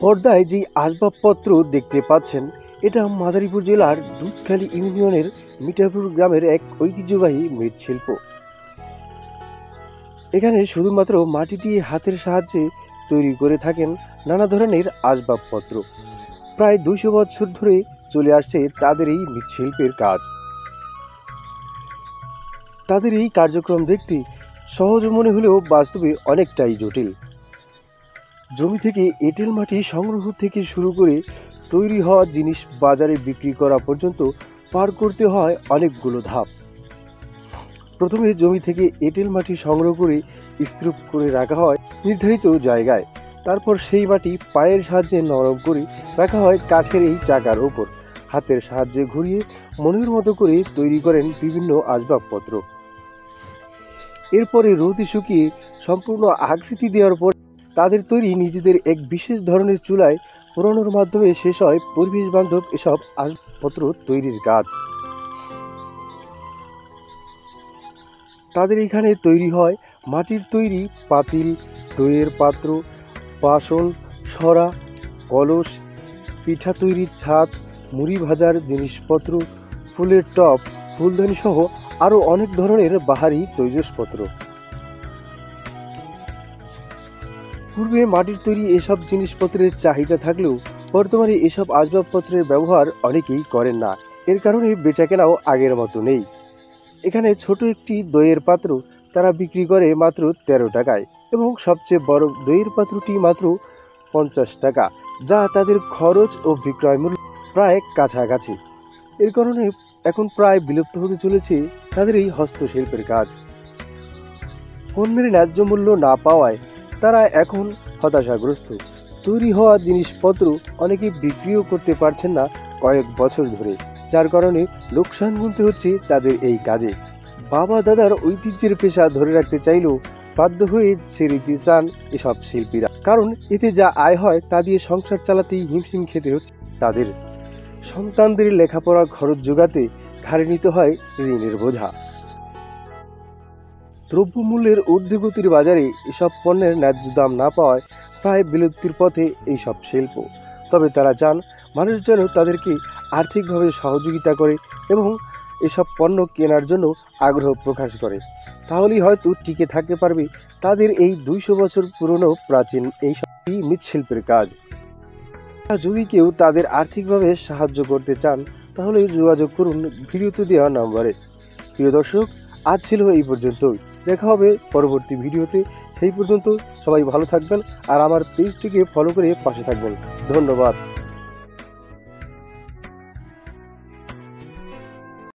পর্দায় যে আসবাবপত্র দেখতে পাচ্ছেন, এটা মাদারীপুর জেলার দুধখালি ইউনিয়নের মিঠাপুর গ্রামের এক ঐতিহ্যবাহী মৃৎশিল্প। এখানে শুধুমাত্র মাটি দিয়ে হাতের সাহায্যে তৈরি করে থাকেন নানা ধরনের আসবাবপত্র। প্রায় 200 বছর ধরে চলে আসছে তাদের এই মৃৎশিল্পের কাজ। তাদের এই কার্যক্রম দেখতে সহজ মনে হলেও বাস্তবে অনেকটাই জটিল। জমি থেকে এঁটেল মাটি সংগ্রহ থেকে শুরু করে তৈরি হওয়া জিনিস বাজারে বিক্রি করা পর্যন্ত পার করতে হয় অনেকগুলো ধাপ। প্রথমে জমি থেকে এঁটেল মাটি সংগ্রহ করে স্তূপ করে রাখা হয় নির্ধারিত জায়গায়। তারপর সেই মাটি পায়ের সাহায্যে নরম করে রাখা হয় কাঠের এই চাকার ওপর। হাতের সাহায্যে ঘুরিয়ে মনের মতো করে তৈরি করেন বিভিন্ন আসবাবপত্র। এরপরে রোদে শুকিয়ে সম্পূর্ণ আকৃতি দেওয়ার পর তাদের তৈরি নিজেদের এক বিশেষ ধরনের চুলায় পোড়ানোর মাধ্যমে শেষ হয় পরিবেশ বান্ধব এসব আসবাবপত্র তৈরির কাজ। তাদের এখানে তৈরি হয় মাটির তৈরি পাতিল, দইয়ের পাত্র, বাসন, সরা, কলস, পিঠা তৈরির ছাঁচ, মুড়ি ভাজার জিনিসপত্র, ফুলের টব, ফুলদানি সহ আরও অনেক ধরনের বাহারি তৈজসপত্র। পূর্বে মাটির তৈরি এসব জিনিসপত্রের চাহিদা থাকলেও বর্তমানে এসব আসবাবপত্রের ব্যবহার অনেকেই করেন না। এর কারণে বেচাকেনাও আগের মতো নেই। এখানে ছোট একটি দইয়ের পাত্র তারা বিক্রি করে মাত্র 13 টাকায় এবং সবচেয়ে বড় দইয়ের পাত্রটি মাত্র 50 টাকা, যা তাদের খরচ ও বিক্রয় মূল্য প্রায় কাছাকাছি। এর কারণে এখন প্রায় বিলুপ্ত হতে চলেছে তাদের এই হস্তশিল্পের কাজ। পণ্যের ন্যায্য মূল্য না পাওয়ায় তারা এখন হতাশাগ্রস্ত। তৈরি হওয়া জিনিসপত্র অনেকে বিক্রিও করতে পারছেন না কয়েক বছর ধরে, যার কারণে লোকসান গুনতে হচ্ছে তাদের এই কাজে। বাবা দাদার ঐতিহ্যের পেশা ধরে রাখতে চাইলেও বাধ্য হয়ে ছেড়ে দিতে চান এসব শিল্পীরা, কারণ এতে যা আয় হয় তা দিয়ে সংসার চালাতেই হিমশিম খেতে হচ্ছে তাদের। সন্তানদের লেখাপড়া খরচ যোগাতে ঘাড়ে নিতে হয় ঋণের বোঝা। দ্রব্যমূল্যের ঊর্ধ্বগতির বাজারে এসব পণ্যের ন্যায্য দাম না পাওয়ায় প্রায় বিলুপ্তির পথে এইসব শিল্প। তবে তারা চান মানুষ যেন তাদেরকে আর্থিকভাবে সহযোগিতা করে এবং এসব পণ্য কেনার জন্য আগ্রহ প্রকাশ করে। তাহলেই হয়তো টিকে থাকতে পারবে তাদের এই 200 বছর পুরনো প্রাচীন এইসব মৃৎশিল্পের কাজ। যদি কেউ তাদের আর্থিকভাবে সাহায্য করতে চান তাহলে যোগাযোগ করুন ভিডিওতে দেওয়া নম্বরে। প্রিয় দর্শক, আজ ছিল এই পর্যন্তই। দেখা হবে পরবর্তী ভিডিওতে। সেই পর্যন্ত সবাই ভালো থাকবেন আর আমার পেজটিকে ফলো করে পাশে থাকবেন। ধন্যবাদ।